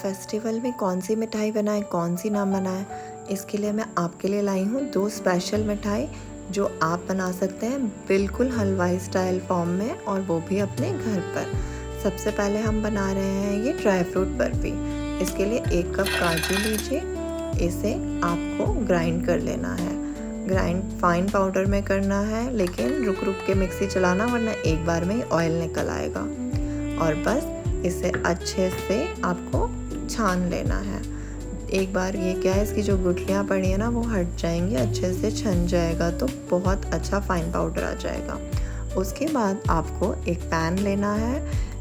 Festival में कौन सी मिठाई बनाएं, कौन सी ना बनाएं, इसके लिए मैं आपके लिए लाई हूँ 2 स्पेशल मिठाई जो आप बना सकते हैं बिल्कुल हलवाई स्टाइल फॉर्म में, और वो भी अपने घर पर। सबसे पहले हम बना रहे हैं ये ड्राई फ्रूट बर्फ़ी। इसके लिए 1 कप काजू लीजिए, इसे आपको ग्राइंड कर लेना है। ग्राइंड फाइन पाउडर में करना है, लेकिन रुक रुक के मिक्सी चलाना, वरना एक बार में ही ऑयल निकल आएगा। और बस इसे अच्छे से आपको छान लेना है। एक बार ये क्या है, इसकी जो गुठलियाँ पड़ी है ना वो हट जाएंगी, अच्छे से छन जाएगा तो बहुत अच्छा फाइन पाउडर आ जाएगा। उसके बाद आपको एक पैन लेना है,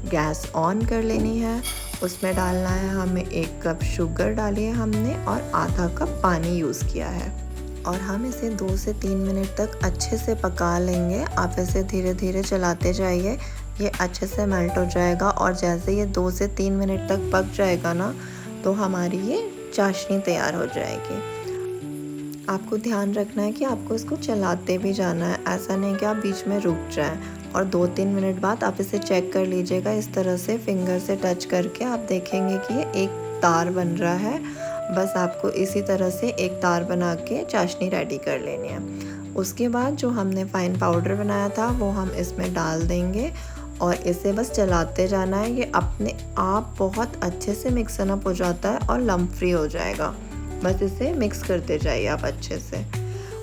गैस ऑन कर लेनी है, उसमें डालना है हमें 1 कप शुगर डाली है हमने, और आधा कप पानी यूज़ किया है, और हम इसे 2 से 3 मिनट तक अच्छे से पका लेंगे। आप इसे धीरे धीरे चलाते जाइए, ये अच्छे से मेल्ट हो जाएगा, और जैसे ये 2 से 3 मिनट तक पक जाएगा ना तो हमारी ये चाशनी तैयार हो जाएगी। आपको ध्यान रखना है कि आपको इसको चलाते भी जाना है, ऐसा नहीं कि आप बीच में रुक जाएं। और 2-3 मिनट बाद आप इसे चेक कर लीजिएगा, इस तरह से फिंगर से टच करके आप देखेंगे कि ये एक तार बन रहा है। बस आपको इसी तरह से एक तार बना के चाशनी रेडी कर लेनी है। उसके बाद जो हमने फाइन पाउडर बनाया था वो हम इसमें डाल देंगे, और इसे बस चलाते जाना है। ये अपने आप बहुत अच्छे से मिक्सन अप हो जाता है और लम्प फ्री हो जाएगा। बस इसे मिक्स करते जाइए आप अच्छे से,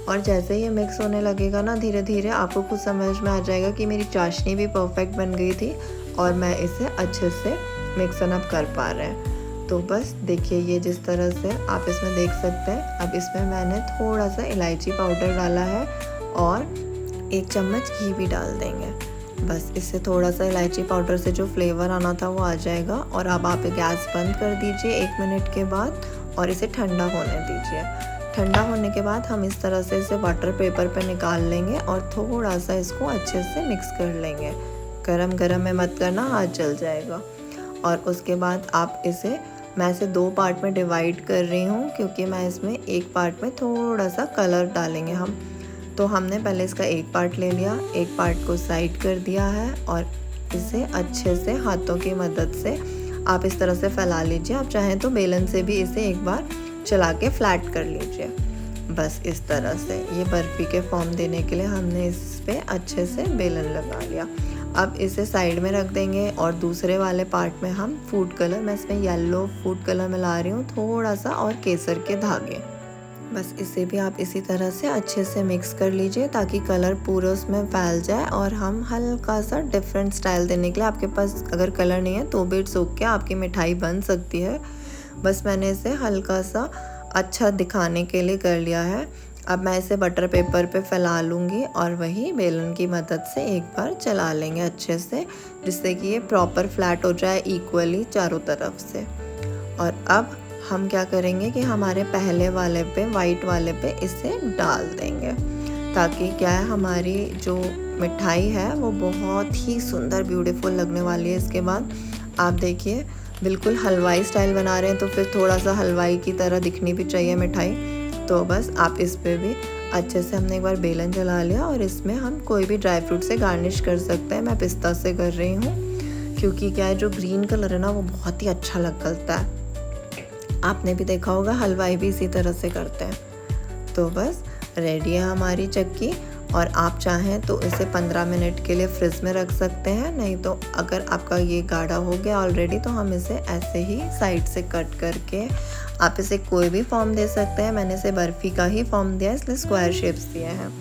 और जैसे ये मिक्स होने लगेगा ना धीरे धीरे आपको खुद समझ में आ जाएगा कि मेरी चाशनी भी परफेक्ट बन गई थी और मैं इसे अच्छे से मिक्सन अप कर पा रहे हैं। तो बस देखिए, ये जिस तरह से आप इसमें देख सकते हैं। अब इसमें मैंने थोड़ा सा इलायची पाउडर डाला है और 1 चम्मच घी भी डाल देंगे। बस इससे थोड़ा सा इलायची पाउडर से जो फ्लेवर आना था वो आ जाएगा। और अब आप गैस बंद कर दीजिए 1 मिनट के बाद, और इसे ठंडा होने दीजिए। ठंडा होने के बाद हम इस तरह से इसे बटर पेपर पे निकाल लेंगे और थोड़ा सा इसको अच्छे से मिक्स कर लेंगे। गरम गरम में मत करना, हाथ जल जाएगा। और उसके बाद आप इसे, मैं इसे 2 पार्ट में डिवाइड कर रही हूँ क्योंकि मैं इसमें 1 पार्ट में थोड़ा सा कलर डालेंगे हम। तो हमने पहले इसका 1 पार्ट ले लिया, 1 पार्ट को साइड कर दिया है, और इसे अच्छे से हाथों की मदद से आप इस तरह से फैला लीजिए। आप चाहें तो बेलन से भी इसे एक बार चला के फ्लैट कर लीजिए। बस इस तरह से ये बर्फ़ी के फॉर्म देने के लिए हमने इस पे अच्छे से बेलन लगा लिया। अब इसे साइड में रख देंगे, और दूसरे वाले पार्ट में हम फूड कलर, मैं इसमें येलो फूड कलर मिला रही हूँ थोड़ा सा, और केसर के धागे। बस इसे भी आप इसी तरह से अच्छे से मिक्स कर लीजिए ताकि कलर पूरा उसमें फैल जाए। और हम हल्का सा डिफरेंट स्टाइल देने के लिए, आपके पास अगर कलर नहीं है तो भी इट्स ओके, आपकी मिठाई बन सकती है। बस मैंने इसे हल्का सा अच्छा दिखाने के लिए कर लिया है। अब मैं इसे बटर पेपर पे फैला लूँगी, और वही बेलन की मदद से एक बार चला लेंगे अच्छे से, जिससे कि ये प्रॉपर फ्लैट हो जाए इक्वली चारों तरफ से। और अब हम क्या करेंगे कि हमारे पहले वाले पे, वाइट वाले पे इसे डाल देंगे, ताकि क्या है, हमारी जो मिठाई है वो बहुत ही सुंदर ब्यूटीफुल लगने वाली है। इसके बाद आप देखिए, बिल्कुल हलवाई स्टाइल बना रहे हैं तो फिर थोड़ा सा हलवाई की तरह दिखनी भी चाहिए मिठाई। तो बस आप इस पे भी अच्छे से, हमने एक बार बेलन जला लिया, और इसमें हम कोई भी ड्राई फ्रूट से गार्निश कर सकते हैं। मैं पिस्ता से कर रही हूँ क्योंकि क्या है, जो ग्रीन कलर है ना वो बहुत ही अच्छा लगता है। आपने भी देखा होगा हलवाई भी इसी तरह से करते हैं। तो बस रेडी है हमारी चक्की, और आप चाहें तो इसे 15 मिनट के लिए फ्रिज में रख सकते हैं। नहीं तो अगर आपका ये गाढ़ा हो गया ऑलरेडी तो हम इसे ऐसे ही साइड से कट करके आप इसे कोई भी फॉर्म दे सकते हैं। मैंने इसे बर्फ़ी का ही फॉर्म दिया, इसलिए स्क्वायर शेप्स दिए हैं।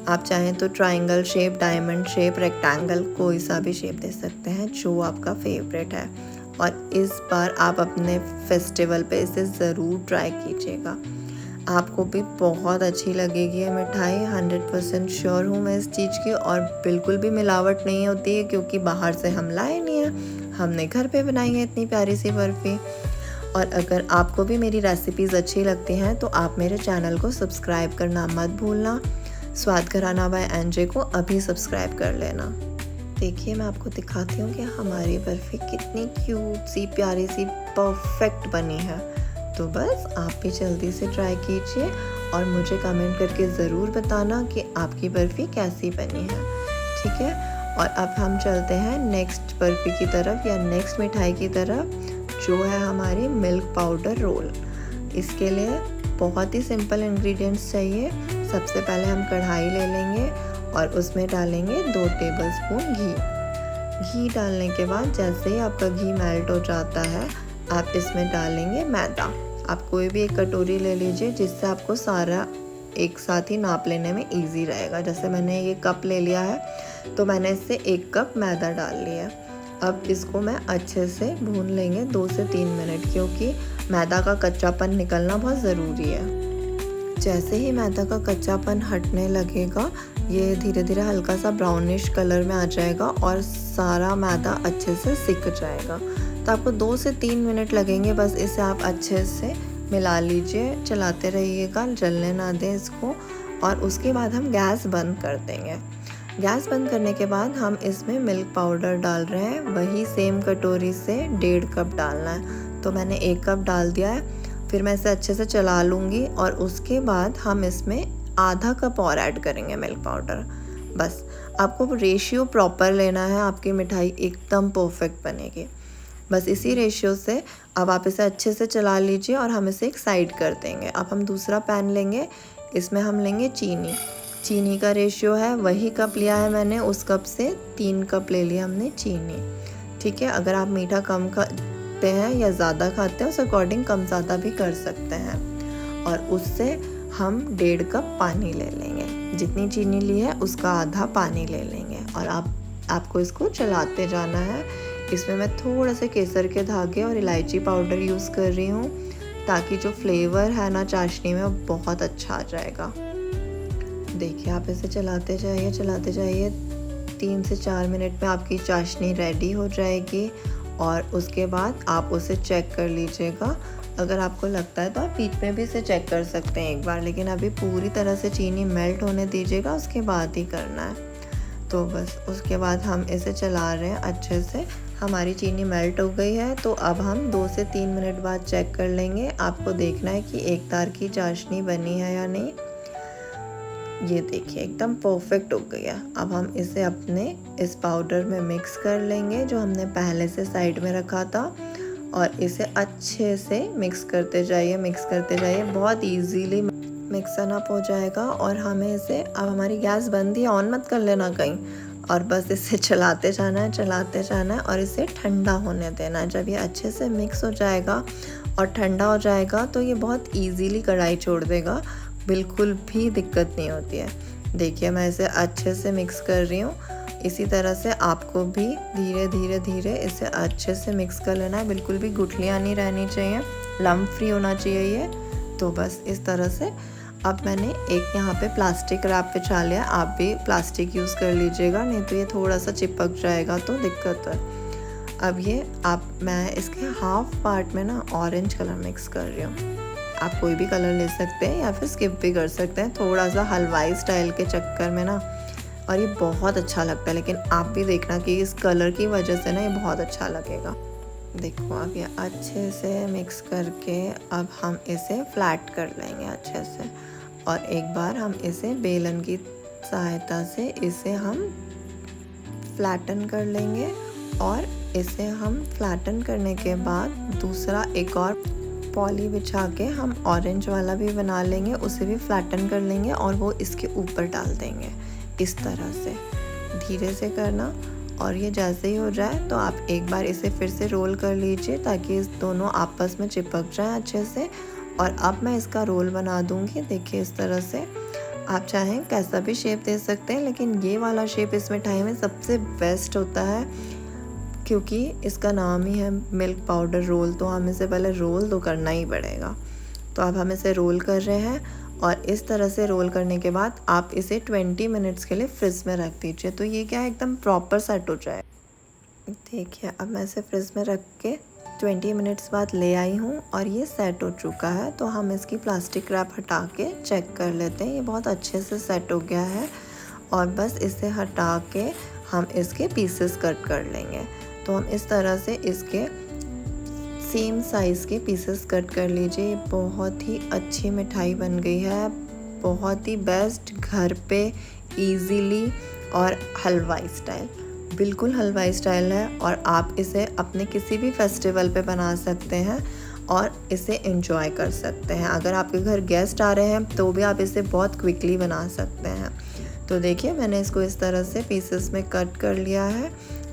आप चाहें तो triangle shape, diamond shape, rectangle, कोई सा भी शेप दे सकते हैं जो आपका फेवरेट है। और इस बार आप अपने फेस्टिवल पे इसे ज़रूर ट्राई कीजिएगा, आपको भी बहुत अच्छी लगेगी ये मिठाई। 100% श्योर हूँ मैं इस चीज़ की, और बिल्कुल भी मिलावट नहीं होती है क्योंकि बाहर से हम लाए नहीं है, हमने घर पे बनाई है इतनी प्यारी सी बर्फ़ी। और अगर आपको भी मेरी रेसिपीज़ अच्छी लगती हैं तो आप मेरे चैनल को सब्सक्राइब करना मत भूलना। स्वाद घराना बाय एनजे को अभी सब्सक्राइब कर लेना। देखिए, मैं आपको दिखाती हूँ कि हमारी बर्फ़ी कितनी क्यूट सी, प्यारी सी, परफेक्ट बनी है। तो बस आप भी जल्दी से ट्राई कीजिए और मुझे कमेंट करके ज़रूर बताना कि आपकी बर्फ़ी कैसी बनी है, ठीक है। और अब हम चलते हैं नेक्स्ट बर्फ़ी की तरफ या नेक्स्ट मिठाई की तरफ, जो है हमारी मिल्क पाउडर रोल। इसके लिए बहुत ही सिंपल इंग्रेडिएंट्स चाहिए। सबसे पहले हम कढ़ाई ले लेंगे और उसमें डालेंगे 2 टेबलस्पून घी। घी डालने के बाद जैसे ही आपका घी मेल्ट हो जाता है, आप इसमें डालेंगे मैदा। आप कोई भी एक कटोरी ले लीजिए जिससे आपको सारा एक साथ ही नाप लेने में इजी रहेगा। जैसे मैंने ये कप ले लिया है तो मैंने इससे 1 कप मैदा डाल लिया। अब इसको मैं अच्छे से भून लेंगे 2 से 3 मिनट, क्योंकि मैदा का कच्चापन निकलना बहुत ज़रूरी है। जैसे ही मैदा का कच्चापन हटने लगेगा, ये धीरे धीरे हल्का सा ब्राउनिश कलर में आ जाएगा और सारा मैदा अच्छे से सिक जाएगा। तो आपको 2 से 3 मिनट लगेंगे, बस इसे आप अच्छे से मिला लीजिए, चलाते रहिएगा, जलने ना दें इसको। और उसके बाद हम गैस बंद कर देंगे। गैस बंद करने के बाद हम इसमें मिल्क पाउडर डाल रहे हैं, वही सेम कटोरी से 1.5 कप डालना है। तो मैंने 1 कप डाल दिया है। फिर मैं इसे अच्छे से चला लूँगी और उसके बाद हम इसमें आधा कप और ऐड करेंगे मिल्क पाउडर। बस आपको रेशियो प्रॉपर लेना है, आपकी मिठाई एकदम परफेक्ट बनेगी। बस इसी रेशियो से अब आप इसे अच्छे से चला लीजिए और हम इसे एक साइड कर देंगे। अब हम दूसरा पैन लेंगे, इसमें हम लेंगे चीनी। चीनी का रेशियो है वही कप लिया है मैंने, उस कप से 3 कप ले लिया हमने चीनी। ठीक है, अगर आप मीठा कम खाते हैं या ज़्यादा खाते हैं उस अकॉर्डिंग कम ज़्यादा भी कर सकते हैं। और उससे हम 1.5 कप पानी ले लेंगे। जितनी चीनी ली है उसका आधा पानी ले लेंगे और आपको इसको चलाते जाना है। इसमें मैं थोड़ा से केसर के धागे और इलायची पाउडर यूज़ कर रही हूँ, ताकि जो फ्लेवर है ना चाशनी में वो बहुत अच्छा आ जाएगा। देखिए, आप इसे चलाते जाइए 3 से 4 मिनट में आपकी चाशनी रेडी हो जाएगी। और उसके बाद आप उसे चेक कर लीजिएगा। अगर आपको लगता है तो आप बीच में भी इसे चेक कर सकते हैं एक बार, लेकिन अभी पूरी तरह से चीनी मेल्ट होने दीजिएगा, उसके बाद ही करना है। तो बस उसके बाद हम इसे चला रहे हैं अच्छे से। हमारी चीनी मेल्ट हो गई है, तो अब हम 2 से 3 मिनट बाद चेक कर लेंगे। आपको देखना है कि एक तार की चाशनी बनी है या नहीं। ये देखिए एकदम परफेक्ट हो गई है। अब हम इसे अपने इस पाउडर में मिक्स कर लेंगे जो हमने पहले से साइड में रखा था, और इसे अच्छे से मिक्स करते जाइए। बहुत इजीली मिक्सन अप हो जाएगा। और हमें इसे, अब हमारी गैस बंद ही, ऑन मत कर लेना कहीं, और बस इसे चलाते जाना है और इसे ठंडा होने देना है। जब ये अच्छे से मिक्स हो जाएगा और ठंडा हो जाएगा तो ये बहुत इजीली कढ़ाई छोड़ देगा, बिल्कुल भी दिक्कत नहीं होती है। देखिए, मैं इसे अच्छे से मिक्स कर रही हूँ। इसी तरह से आपको भी धीरे इसे अच्छे से मिक्स कर लेना है। बिल्कुल भी गुठलियाँ नहीं रहनी चाहिए, लम्प फ्री होना चाहिए ये। तो बस इस तरह से। अब मैंने एक यहाँ पे प्लास्टिक रैप बिछा लिया, आप भी प्लास्टिक यूज़ कर लीजिएगा, नहीं तो ये थोड़ा सा चिपक जाएगा तो दिक्कत है। अब ये मैं इसके हाफ पार्ट में ना ऑरेंज कलर मिक्स कर रही हूँ। आप कोई भी कलर ले सकते हैं या फिर स्किप भी कर सकते हैं, थोड़ा सा हलवाई स्टाइल के चक्कर में ना, और ये बहुत अच्छा लगता है। लेकिन आप भी देखना कि इस कलर की वजह से ना ये बहुत अच्छा लगेगा। देखो, अब ये अच्छे से मिक्स करके अब हम इसे फ्लैट कर लेंगे अच्छे से, और एक बार हम इसे बेलन की सहायता से इसे हम फ्लैटन कर लेंगे। और इसे हम फ्लैटन करने के बाद दूसरा एक और पॉली बिछा के हम ऑरेंज वाला भी बना लेंगे, उसे भी फ्लैटन कर लेंगे और वो इसके ऊपर डाल देंगे। इस तरह से धीरे से करना, और ये जैसे ही हो जाए तो आप एक बार इसे फिर से रोल कर लीजिए ताकि इस दोनों आपस में चिपक जाए अच्छे से। और अब मैं इसका रोल बना दूंगी। देखिए, इस तरह से आप चाहें कैसा भी शेप दे सकते हैं, लेकिन ये वाला शेप इस मिठाई में सबसे बेस्ट होता है, क्योंकि इसका नाम ही है मिल्क पाउडर रोल, तो हमें इसे पहले रोल तो करना ही पड़ेगा। तो अब हम इसे रोल कर रहे हैं, और इस तरह से रोल करने के बाद आप इसे 20 मिनट्स के लिए फ्रिज में रख दीजिए, तो ये क्या है, एकदम प्रॉपर सेट हो जाए। देखिए, अब मैं इसे फ्रिज में रख के 20 मिनट्स बाद ले आई हूँ और ये सेट हो चुका है। तो हम इसकी प्लास्टिक रैप हटा के चेक कर लेते हैं। ये बहुत अच्छे से सेट हो गया है, और बस इसे हटा के हम इसके पीसेस कट कर लेंगे। तो हम इस तरह से इसके सेम साइज़ के पीसेस कट कर लीजिए। बहुत ही अच्छी मिठाई बन गई है, बहुत ही बेस्ट, घर पे इजीली और हलवाई स्टाइल। बिल्कुल हलवाई स्टाइल है और आप इसे अपने किसी भी फेस्टिवल पे बना सकते हैं और इसे एंजॉय कर सकते हैं। अगर आपके घर गेस्ट आ रहे हैं तो भी आप इसे बहुत क्विकली बना सकते हैं। तो देखिए मैंने इसको इस तरह से पीसेस में कट कर लिया है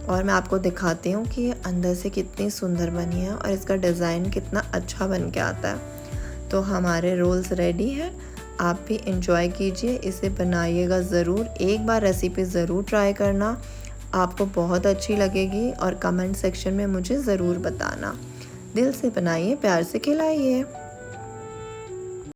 और मैं आपको दिखाती हूँ कि ये अंदर से कितनी सुंदर बनी है और इसका डिज़ाइन कितना अच्छा बन के आता है। तो हमारे रोल्स रेडी हैं। आप भी इंजॉय कीजिए, इसे बनाइएगा ज़रूर, एक बार रेसिपी ज़रूर ट्राई करना, आपको बहुत अच्छी लगेगी और कमेंट सेक्शन में मुझे ज़रूर बताना। दिल से बनाइए, प्यार से खिलाइए।